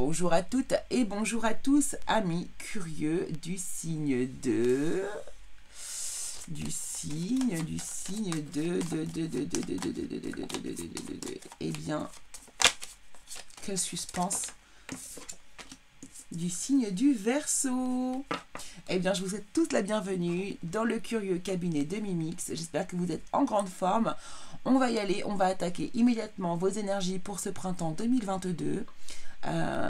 Bonjour à toutes et bonjour à tous, amis curieux du signe de... Eh bien, quel suspense. Du signe du Verseau. Eh bien, je vous souhaite toute la bienvenue dans le curieux cabinet de Mimix. J'espère que vous êtes en grande forme. On va y aller, on va attaquer immédiatement vos énergies pour ce printemps 2022.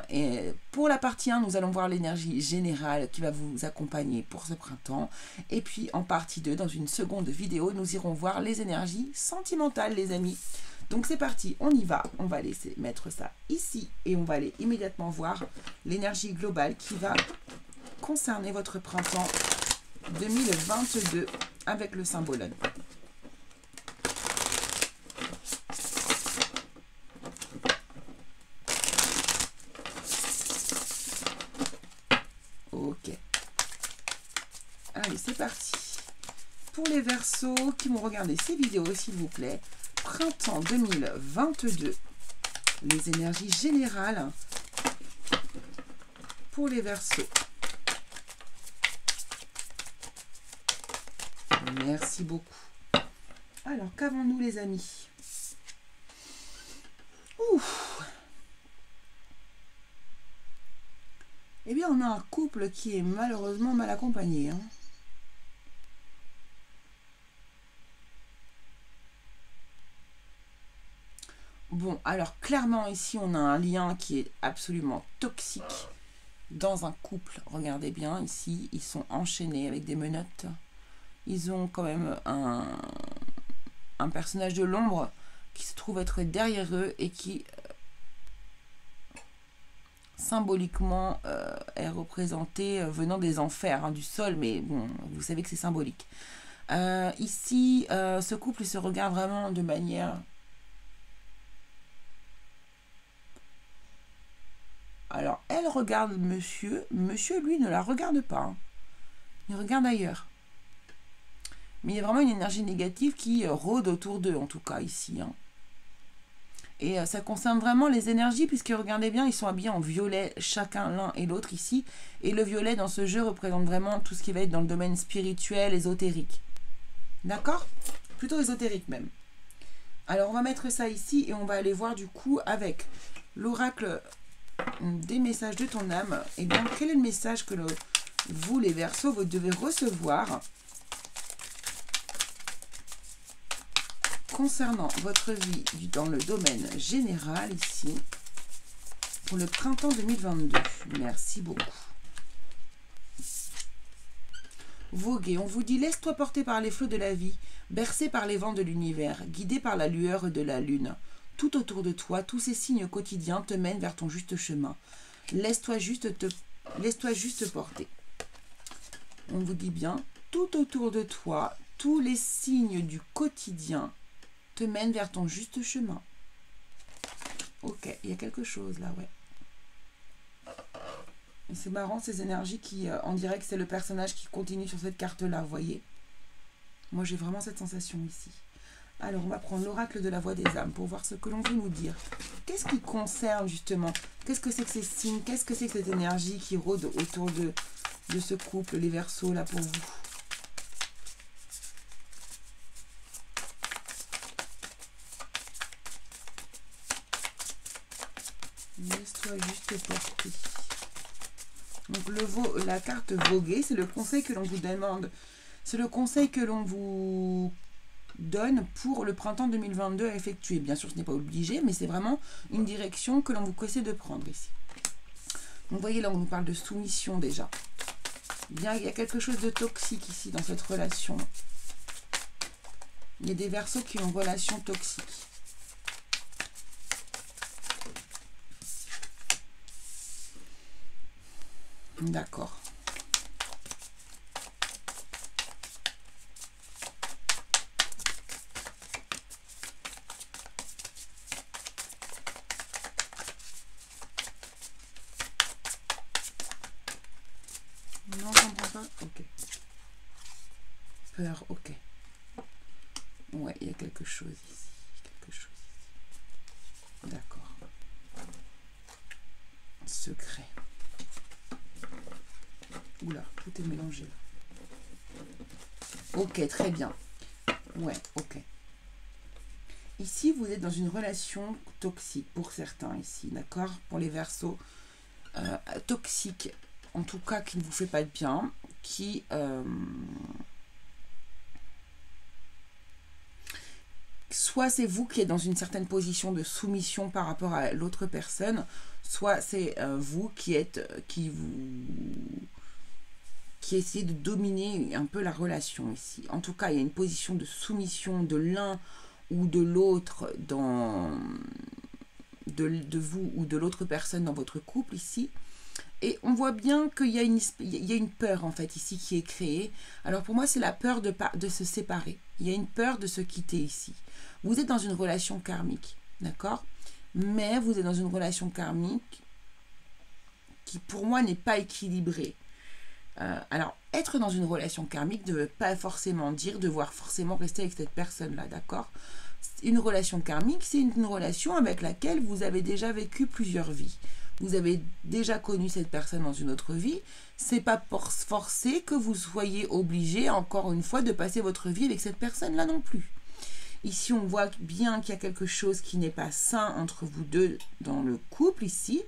Et pour la partie 1, nous allons voir l'énergie générale qui va vous accompagner pour ce printemps. Et puis en partie 2, dans une seconde vidéo, nous irons voir les énergies sentimentales, les amis. Donc c'est parti, on y va. On va laisser mettre ça ici et on va aller immédiatement voir l'énergie globale qui va concerner votre printemps 2022 avec le symbole. Ok. Allez, c'est parti. Pour les Verseaux qui vont regarder ces vidéos, s'il vous plaît, printemps 2022, les énergies générales pour les Verseaux. Merci beaucoup. Alors, qu'avons-nous, les amis? Ouf. Eh bien, on a un couple qui est malheureusement mal accompagné. Hein. Bon, alors clairement ici, on a un lien qui est absolument toxique dans un couple. Regardez bien, ici, ils sont enchaînés avec des menottes. Ils ont quand même un personnage de l'ombre qui se trouve être derrière eux et qui... symboliquement est représenté venant des enfers, hein, du sol, mais bon, vous savez que c'est symbolique. Ici, ce couple se regarde vraiment de manière... Alors, elle regarde monsieur, monsieur, lui, ne la regarde pas. Hein. Il regarde ailleurs. Mais il y a vraiment une énergie négative qui rôde autour d'eux, en tout cas, ici. Hein. Et ça concerne vraiment les énergies, puisque regardez bien, ils sont habillés en violet, chacun l'un et l'autre ici. Et le violet dans ce jeu représente vraiment tout ce qui va être dans le domaine spirituel, ésotérique. D'accord? Plutôt ésotérique même. Alors on va mettre ça ici et on va aller voir du coup avec l'oracle des messages de ton âme. Et bien quel est le message que vous les Verseaux, vous devez recevoir concernant votre vie dans le domaine général ici, pour le printemps 2022. Merci beaucoup. Voguer, on vous dit, laisse-toi porter par les flots de la vie, bercé par les vents de l'univers, guidé par la lueur de la lune. Tout autour de toi, tous ces signes quotidiens te mènent vers ton juste chemin. Laisse-toi juste porter. On vous dit bien, tout autour de toi, tous les signes du quotidien te mène vers ton juste chemin. Ok, il y a quelque chose là, ouais. Et c'est marrant ces énergies qui, on dirait que c'est le personnage qui continue sur cette carte-là, vous voyez. Moi, j'ai vraiment cette sensation ici. Alors, on va prendre l'oracle de la voix des âmes pour voir ce que l'on veut nous dire. Qu'est-ce qui concerne justement? Qu'est-ce que c'est que ces signes? Qu'est-ce que c'est que cette énergie qui rôde autour de ce couple, les Verseaux, là, pour vous? Laisse-toi juste porter. Donc la carte voguer, c'est le conseil que l'on vous demande. C'est le conseil que l'on vous donne pour le printemps 2022 à effectuer. Bien sûr, ce n'est pas obligé, mais c'est vraiment une direction que l'on vous conseille de prendre ici. Donc, vous voyez, là, on nous parle de soumission déjà. Bien, il y a quelque chose de toxique ici dans cette relation. Il y a des Verseaux qui ont une relation toxique. D'accord. Non, je comprends pas. Ok. Peur, ok. Ouais, il y a quelque chose ici. Quelque chose ici. D'accord. se crée. Oula, tout est mélangé là. Ok, très bien. Ouais, ok. Ici, vous êtes dans une relation toxique pour certains ici, d'accord? Pour les Verseaux, toxique, en tout cas qui ne vous fait pas de bien, qui... soit c'est vous qui êtes dans une certaine position de soumission par rapport à l'autre personne, soit c'est vous qui êtes, qui essayez de dominer un peu la relation ici. En tout cas, il y a une position de soumission de l'un ou de l'autre de vous ou de l'autre personne dans votre couple ici. Et on voit bien qu'il y a une peur en fait ici qui est créée. Alors pour moi, c'est la peur de se séparer. Il y a une peur de se quitter ici. Vous êtes dans une relation karmique, d'accord? Mais vous êtes dans une relation karmique qui pour moi n'est pas équilibrée. Alors, être dans une relation karmique ne veut pas forcément dire devoir forcément rester avec cette personne-là, d'accord? Une relation karmique, c'est une relation avec laquelle vous avez déjà vécu plusieurs vies. Vous avez déjà connu cette personne dans une autre vie. C'est pas forcé que vous soyez obligé, encore une fois, de passer votre vie avec cette personne-là non plus. Ici, on voit bien qu'il y a quelque chose qui n'est pas sain entre vous deux dans le couple, ici.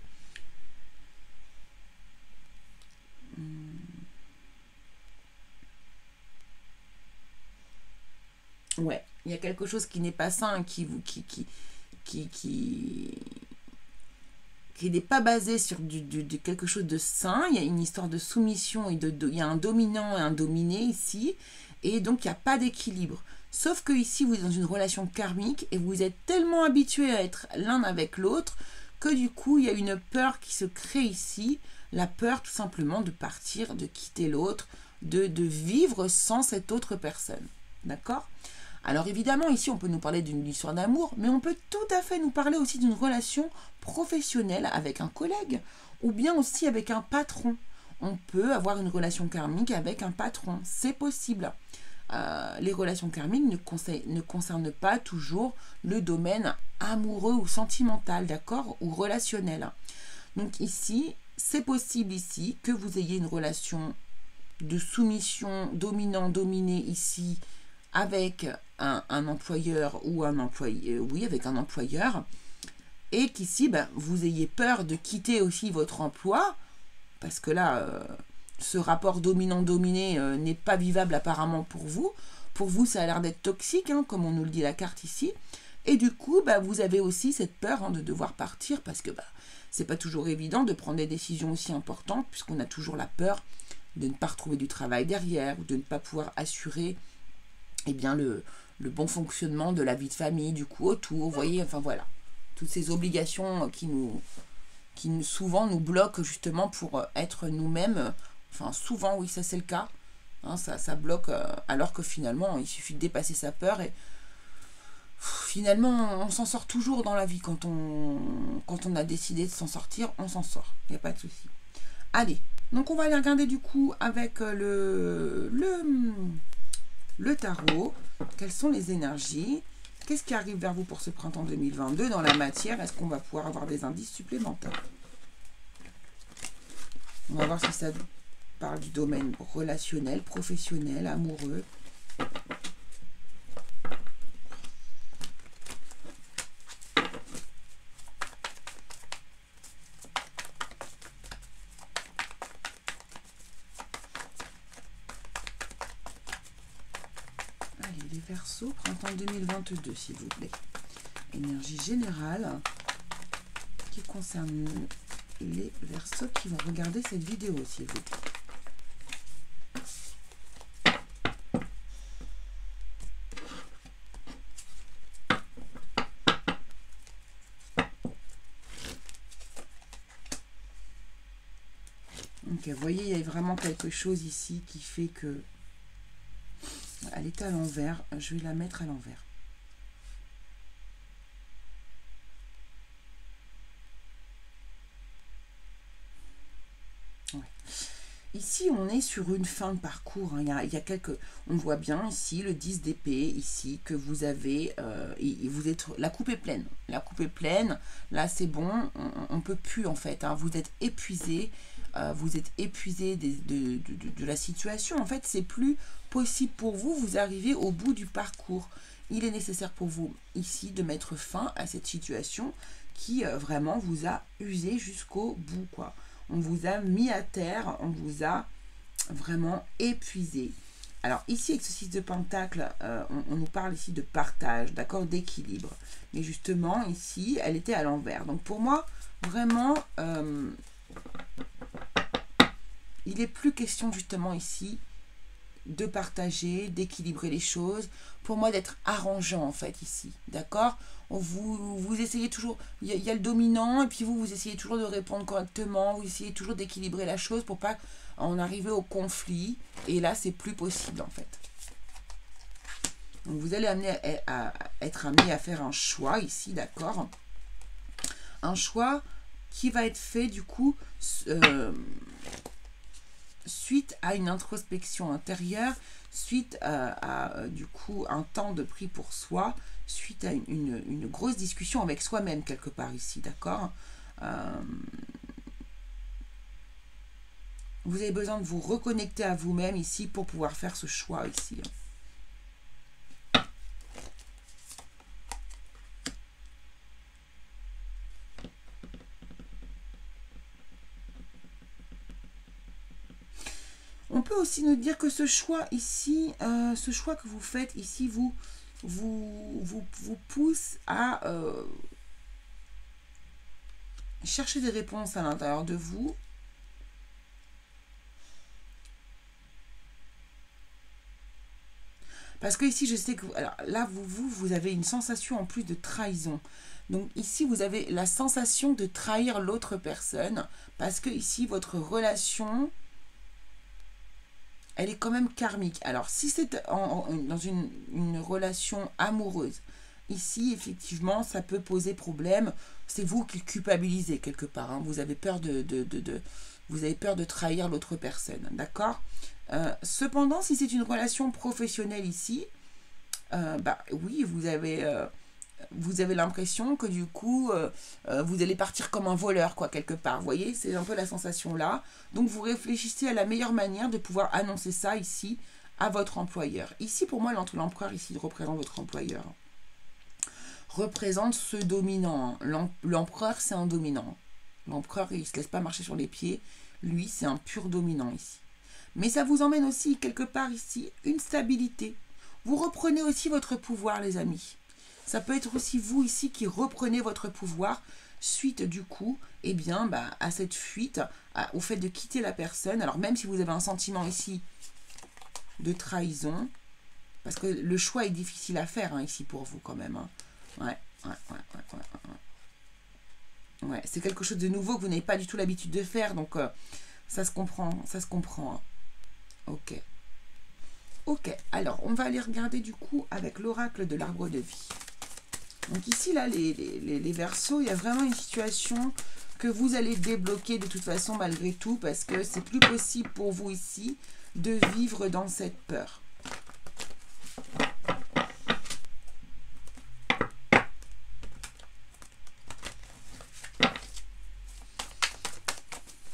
Ouais, il y a quelque chose qui n'est pas sain, qui n'est pas basé sur de quelque chose de sain. Il y a une histoire de soumission, et il y a un dominant et un dominé ici, et donc il n'y a pas d'équilibre. Sauf que ici, vous êtes dans une relation karmique, et vous êtes tellement habitués à être l'un avec l'autre, que du coup, il y a une peur qui se crée ici, la peur tout simplement de partir, de quitter l'autre, de vivre sans cette autre personne. D'accord ? Alors évidemment, ici, on peut nous parler d'une histoire d'amour, mais on peut tout à fait nous parler aussi d'une relation professionnelle avec un collègue, ou bien aussi avec un patron. On peut avoir une relation karmique avec un patron, c'est possible. Les relations karmiques ne concernent pas toujours le domaine amoureux ou sentimental, d'accord, ou relationnel. Donc ici, c'est possible ici que vous ayez une relation de soumission dominant-dominé ici, avec un employeur ou un employé, oui, avec un employeur, et qu'ici, vous ayez peur de quitter aussi votre emploi, parce que là, ce rapport dominant-dominé n'est pas vivable apparemment pour vous. Pour vous, ça a l'air d'être toxique, hein, comme on nous le dit la carte ici. Et du coup, vous avez aussi cette peur de devoir partir, parce que c'est pas toujours évident de prendre des décisions aussi importantes, puisqu'on a toujours la peur de ne pas retrouver du travail derrière, ou de ne pas pouvoir assurer bien, le bon fonctionnement de la vie de famille, du coup, autour, vous voyez, enfin voilà. Toutes ces obligations qui souvent nous bloquent justement pour être nous-mêmes. Enfin, souvent, oui, ça c'est le cas. Hein, ça bloque, alors que finalement, il suffit de dépasser sa peur et finalement, on s'en sort toujours dans la vie. Quand on a décidé de s'en sortir, on s'en sort. Il n'y a pas de souci. Allez, donc on va aller regarder du coup avec le tarot. Quelles sont les énergies? Qu'est-ce qui arrive vers vous pour ce printemps 2022 dans la matière? Est-ce qu'on va pouvoir avoir des indices supplémentaires? On va voir si ça parle du domaine relationnel, professionnel, amoureux. Allez, les Verseaux, printemps 2022, s'il vous plaît. Énergie générale qui concerne les Verseaux qui vont regarder cette vidéo, s'il vous plaît. Donc, vous voyez, il y a vraiment quelque chose ici qui fait que... Elle est à l'envers. Je vais la mettre à l'envers. Ouais. Ici, on est sur une fin de parcours. Hein. Il y a quelques... On voit bien ici le 10 d'épée, ici, que vous avez... vous êtes, la coupe est pleine. La coupe est pleine. Là, c'est bon. On ne peut plus, en fait. Hein. Vous êtes épuisé. Vous êtes épuisé de la situation. En fait, c'est plus possible pour vous. Vous arrivez au bout du parcours. Il est nécessaire pour vous, ici, de mettre fin à cette situation qui vraiment vous a usé jusqu'au bout, quoi. On vous a mis à terre, on vous a vraiment épuisé. Alors ici, avec ce 6 de pentacle, on nous parle ici de partage, d'accord, d'équilibre. Mais justement, ici, elle était à l'envers. Donc pour moi, vraiment, il n'est plus question justement ici de partager, d'équilibrer les choses. Pour moi, d'être arrangeant en fait ici, d'accord. Vous essayez toujours, il y a le dominant et puis vous essayez toujours de répondre correctement, vous essayez toujours d'équilibrer la chose pour pas en arriver au conflit. Et là, c'est plus possible en fait. Donc, vous allez être amené à faire un choix ici, d'accord. Un choix qui va être fait du coup suite à une introspection intérieure, suite à du coup un temps de pris pour soi, suite à une grosse discussion avec soi-même quelque part ici, d'accord. Vous avez besoin de vous reconnecter à vous-même ici pour pouvoir faire ce choix ici. On peut aussi nous dire que ce choix ici, ce choix que vous faites ici, vous pousse à chercher des réponses à l'intérieur de vous. Parce que ici, je sais que... Alors là, vous avez une sensation en plus de trahison. Donc ici, vous avez la sensation de trahir l'autre personne. Parce que ici, votre relation... elle est quand même karmique. Alors, si c'est dans une relation amoureuse, ici, effectivement, ça peut poser problème. C'est vous qui culpabilisez quelque part. Hein. Vous avez peur vous avez peur de trahir l'autre personne. D'accord ? Cependant, si c'est une relation professionnelle ici, bah oui, vous avez l'impression que du coup, vous allez partir comme un voleur, quoi, quelque part. Vous voyez, c'est un peu la sensation là. Donc, vous réfléchissez à la meilleure manière de pouvoir annoncer ça ici à votre employeur. Ici, pour moi, l'empereur ici représente votre employeur. Représente ce dominant. L'empereur, c'est un dominant. L'empereur, il ne se laisse pas marcher sur les pieds. Lui, c'est un pur dominant ici. Mais ça vous emmène aussi, quelque part ici, une stabilité. Vous reprenez aussi votre pouvoir, les amis. Ça peut être aussi vous ici qui reprenez votre pouvoir suite du coup eh bien, bah, à cette fuite, au fait de quitter la personne. Alors même si vous avez un sentiment ici de trahison, parce que le choix est difficile à faire hein, ici pour vous quand même. Hein. Ouais, c'est quelque chose de nouveau que vous n'avez pas du tout l'habitude de faire, donc ça se comprend, ça se comprend. Hein. Ok. Ok, alors on va aller regarder du coup avec l'oracle de l'arbre de vie. Donc ici, là, les Verseaux, il y a vraiment une situation que vous allez débloquer de toute façon malgré tout parce que c'est plus possible pour vous ici de vivre dans cette peur.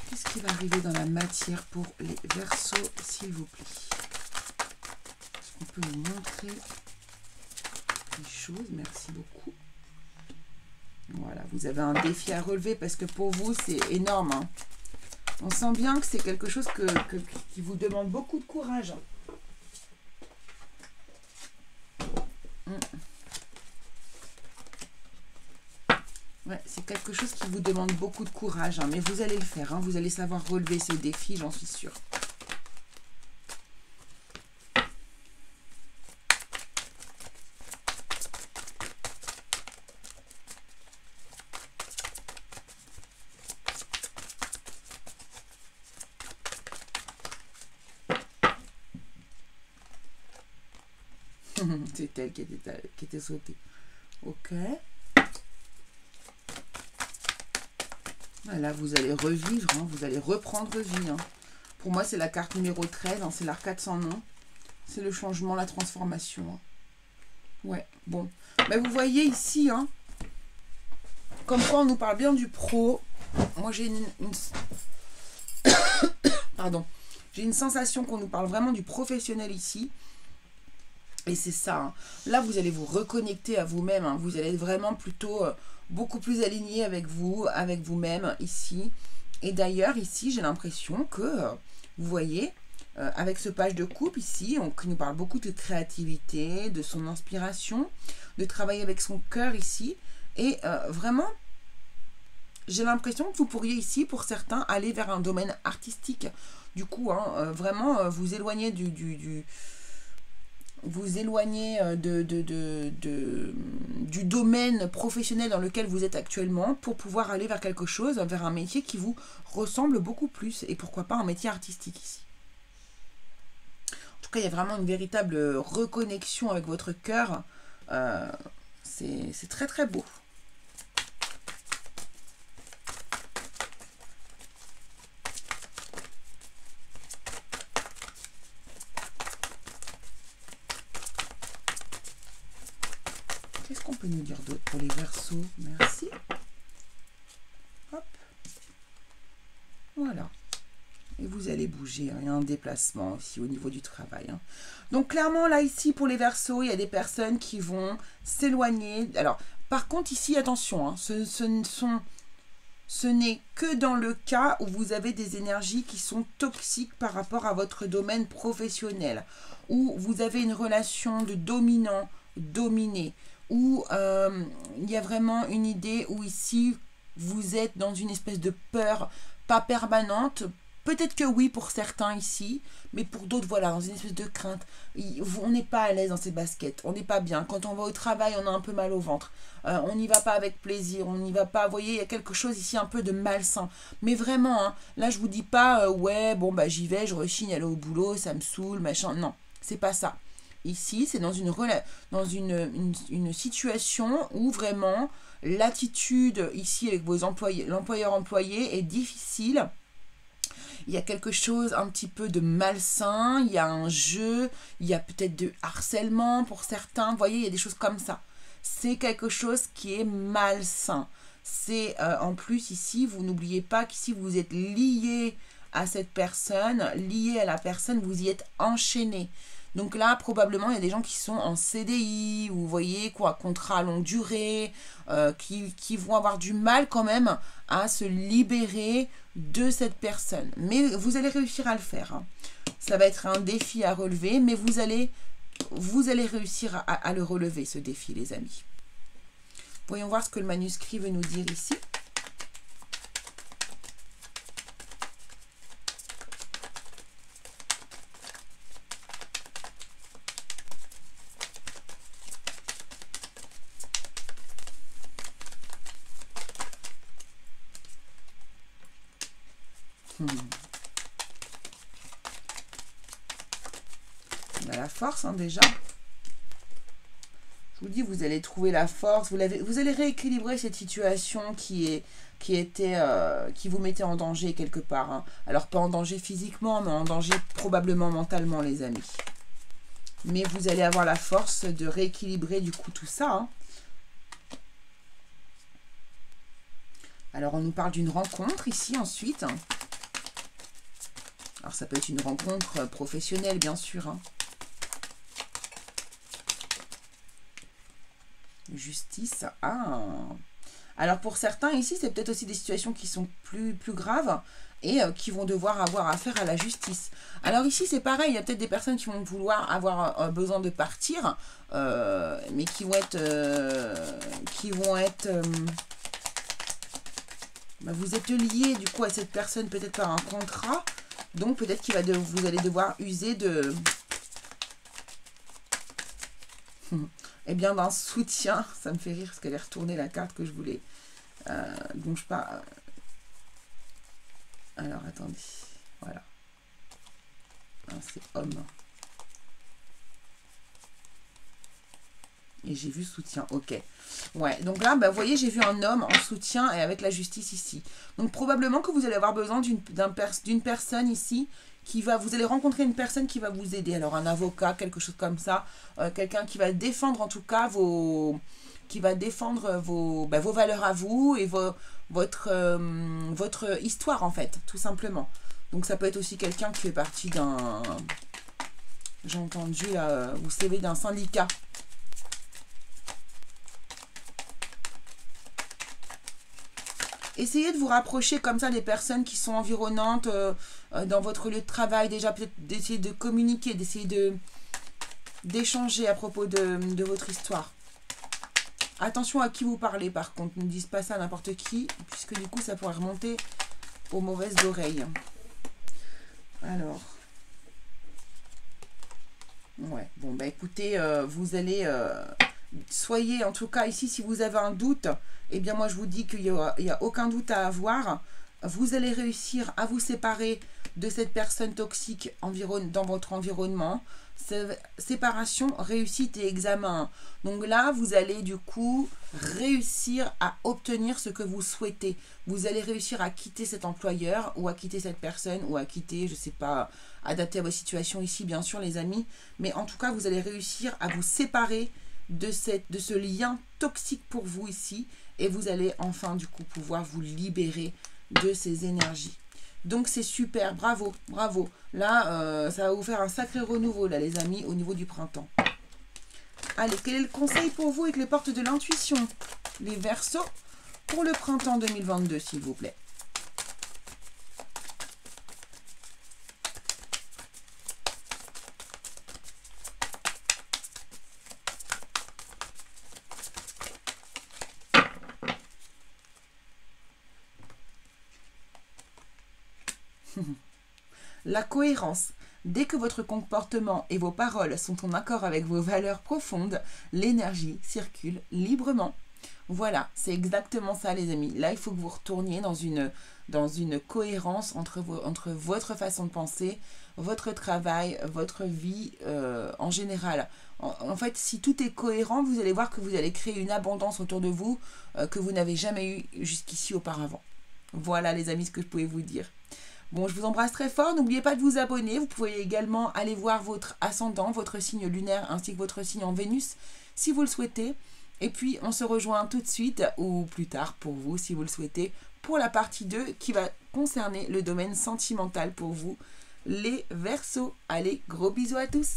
Qu'est-ce qui va arriver dans la matière pour les Verseaux, s'il vous plaît? Est-ce qu'on peut nous montrer les choses? Merci beaucoup. Voilà, vous avez un défi à relever parce que pour vous, c'est énorme. Hein. On sent bien que c'est quelque chose qui vous demande beaucoup de courage. Ouais, c'est quelque chose qui vous demande beaucoup de courage, hein, mais vous allez le faire. Hein, vous allez savoir relever ce défi, j'en suis sûre. C'est elle qui était sautée. Ok. Voilà, vous allez revivre, hein, vous allez reprendre vie. Hein. Pour moi, c'est la carte numéro 13, hein, c'est l'arcade sans nom. C'est le changement, la transformation. Hein. Ouais, bon. Mais vous voyez ici, hein, comme quoi on nous parle bien du pro. Moi, j'ai Pardon. J'ai une sensation qu'on nous parle vraiment du professionnel ici. Et c'est ça. Hein. Là, vous allez vous reconnecter à vous-même. Hein. Vous allez être vraiment plutôt beaucoup plus aligné avec vous, avec vous-même ici. Et d'ailleurs, ici, j'ai l'impression que, vous voyez, avec ce page de coupe ici, qui nous parle beaucoup de créativité, de son inspiration, de travailler avec son cœur ici. Et vraiment, j'ai l'impression que vous pourriez ici, pour certains, aller vers un domaine artistique. Du coup, hein, vraiment, vous éloigner vous éloignez du domaine professionnel dans lequel vous êtes actuellement pour pouvoir aller vers quelque chose, vers un métier qui vous ressemble beaucoup plus. Et pourquoi pas un métier artistique ici. En tout cas, il y a vraiment une véritable reconnexion avec votre cœur. C'est très très beau. Qu'est-ce qu'on peut nous dire d'autre pour les Verseaux? Merci. Hop. Voilà. Et vous allez bouger. Hein. Il y a un déplacement aussi au niveau du travail. Hein. Donc clairement, là, ici, pour les Verseaux, il y a des personnes qui vont s'éloigner. Alors, par contre, ici, attention. Hein, ce n'est que dans le cas où vous avez des énergies qui sont toxiques par rapport à votre domaine professionnel. Où vous avez une relation de dominant-dominé. Où il y a vraiment une idée où ici, vous êtes dans une espèce de peur, pas permanente. Peut-être que oui pour certains ici, mais pour d'autres, voilà, dans une espèce de crainte. On n'est pas à l'aise dans ces baskets, on n'est pas bien. Quand on va au travail, on a un peu mal au ventre. On n'y va pas avec plaisir, on n'y va pas. Vous voyez, il y a quelque chose ici un peu de malsain. Mais vraiment, hein, là, je vous dis pas, ouais, bon, bah j'y vais, je rechigne, aller au boulot, ça me saoule, machin. Non, c'est pas ça. Ici, c'est dans une situation où vraiment l'attitude ici avec vos employés, l'employeur-employé est difficile. Il y a quelque chose un petit peu de malsain, il y a un jeu, il y a peut-être de harcèlement pour certains. Vous voyez, il y a des choses comme ça. C'est quelque chose qui est malsain. C'est en plus ici, vous n'oubliez pas qu'ici vous êtes lié à cette personne, lié à la personne, vous y êtes enchaîné. Donc là, probablement, il y a des gens qui sont en CDI, ou vous voyez, quoi, contrat à longue durée, qui vont avoir du mal quand même à se libérer de cette personne. Mais vous allez réussir à le faire. Hein. Ça va être un défi à relever, mais vous allez réussir à le relever, ce défi, les amis. Voyons voir ce que le manuscrit veut nous dire ici. On a la force, hein, déjà. Je vous dis, vous allez trouver la force. Vous allez rééquilibrer cette situation qui vous mettait en danger quelque part. Hein. Alors, pas en danger physiquement, mais en danger probablement mentalement, les amis. Mais vous allez avoir la force de rééquilibrer du coup tout ça. Hein. Alors, on nous parle d'une rencontre ici ensuite. Alors, ça peut être une rencontre professionnelle, bien sûr. Hein. Justice. Ah. Alors, pour certains, ici, c'est peut-être aussi des situations qui sont plus graves et qui vont devoir avoir affaire à la justice. Alors, ici, c'est pareil. Il y a peut-être des personnes qui vont vouloir avoir besoin de partir, mais qui vont être... vous êtes liés, du coup, à cette personne, peut-être par un contrat. Donc, peut-être vous allez devoir user de... eh bien, d'un soutien. Ça me fait rire parce qu'elle est retournée la carte que je voulais. Donc, je pars... Alors, attendez. Voilà. C'est homme. Et j'ai vu soutien. Ok. Ouais. Donc là, vous voyez, j'ai vu un homme en soutien et avec la justice ici. Donc, probablement que vous allez avoir besoin d'une personne ici vous allez rencontrer une personne qui va vous aider. Alors un avocat, quelque chose comme ça, quelqu'un qui va défendre en tout cas vos valeurs à vous et votre histoire en fait, tout simplement. Donc ça peut être aussi quelqu'un qui fait partie d'un, j'ai entendu là, vous savez, d'un syndicat. Essayez de vous rapprocher comme ça des personnes qui sont environnantes dans votre lieu de travail. Déjà, peut-être d'essayer de communiquer, d'essayer d'échanger à propos de votre histoire. Attention à qui vous parlez, par contre. Ne dites pas ça à n'importe qui, puisque du coup, ça pourrait remonter aux mauvaises oreilles. Alors. Ouais, bon, bah écoutez, vous allez... soyez, en tout cas, ici, si vous avez un doute, eh bien, moi, je vous dis qu'il n'y a aucun doute à avoir. Vous allez réussir à vous séparer de cette personne toxique dans votre environnement. Séparation, réussite et examen. Donc là, vous allez du coup réussir à obtenir ce que vous souhaitez. Vous allez réussir à quitter cet employeur ou à quitter cette personne ou à quitter, je sais pas, adapter à votre situation ici, bien sûr, les amis. Mais en tout cas, vous allez réussir à vous séparer de ce lien toxique pour vous ici. Et vous allez enfin, du coup, pouvoir vous libérer de ces énergies. Donc c'est super, bravo, bravo. Là, ça va vous faire un sacré renouveau, là, les amis, au niveau du printemps. Allez, quel est le conseil pour vous avec les portes de l'intuition? Les Verseaux pour le printemps 2022, s'il vous plaît. La cohérence. Dès que votre comportement et vos paroles sont en accord avec vos valeurs profondes, l'énergie circule librement. Voilà, c'est exactement ça, les amis. Là, il faut que vous retourniez dans une cohérence entre votre façon de penser, votre travail, votre vie en général. En fait, si tout est cohérent, vous allez voir que vous allez créer une abondance autour de vous que vous n'avez jamais eu jusqu'ici auparavant. Voilà, les amis, ce que je pouvais vous dire. Bon, je vous embrasse très fort. N'oubliez pas de vous abonner. Vous pouvez également aller voir votre ascendant, votre signe lunaire ainsi que votre signe en Vénus si vous le souhaitez. Et puis, on se rejoint tout de suite ou plus tard pour vous si vous le souhaitez pour la partie 2 qui va concerner le domaine sentimental pour vous, les Verseaux. Allez, gros bisous à tous.